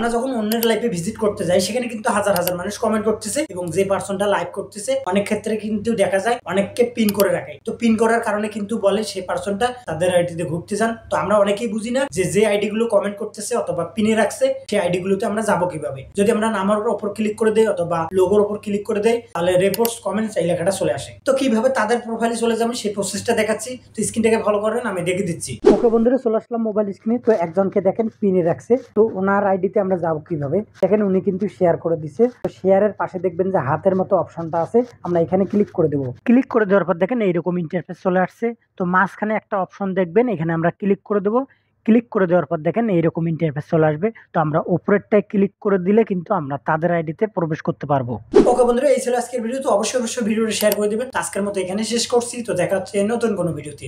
আমরা যখন অন্যের লাইভে ভিজিট করতে যাই সেখানে কিন্তু হাজার হাজার মানুষ কমেন্ট করতেছে এবং যে পার্সনটা লাইভ করতেছে অনেক ক্ষেত্রে কিন্তু দেখা যায় অনেককে পিন করে রাখে। তো পিন করার কারণে কিন্তু বলে সেই পার্সনটা তাদের আইডিতে ঘুরতে যান। তো আমরা অনেকেই বুঝি না যে আইডি গুলো কমেন্ট করতেছে অথবা পিনে রাখছে সেই আইডি গুলোতে আমরা যাবো কিভাবে। যদি আমরা নামের উপর ক্লিক করে দেই অথবা লোগোর উপর ক্লিক করে দেই তাহলে রিপোর্টস কমেন্টস এই লেখাটা চলে আসে। তো কিভাবে তাদের প্রোফাইলে চলে যাবেন সেই প্রসেসটা দেখাচ্ছি। তো স্ক্রিনটাকে ফলো করেন, আমি দেখে দিচ্ছি। ওকে বন্ধুরা, চলে আসলাম মোবাইল স্ক্রিনে। তো একজনকে দেখেন পিনে রাখছে, তো ওনার আইডিতে আমরা যাবো কিভাবে। দেখেন উনি কিন্তু শেয়ার করে দিছে। তো শেয়ারের পাশে দেখবেন যে হাতের মতো অপশনটা আছে, আমরা এখানে ক্লিক করে দেবো। ক্লিক করে দেওয়ার পর দেখেন এইরকম ইন্টারফেস চলে আসছে। তো মাঝখানে একটা অপশন দেখবেন, এখানে আমরা ক্লিক করে দেবো। ক্লিক করে দেওয়ার পর দেখেন এইরকম ইন্টারফেস চলে আসবে। তো আমরা উপরেরটায় ক্লিক করে দিলে কিন্তু আমরা তাদের আইডিতে প্রবেশ করতে পারবো। ওকে বন্ধুরা, এই ছিল আজকের ভিডিও। তো অবশ্যই ভিডিওটা শেয়ার করে দিবেন। আজকের মতো এখানে শেষ করছি। তো দেখা হচ্ছে নতুন কোনো ভিডিওতে।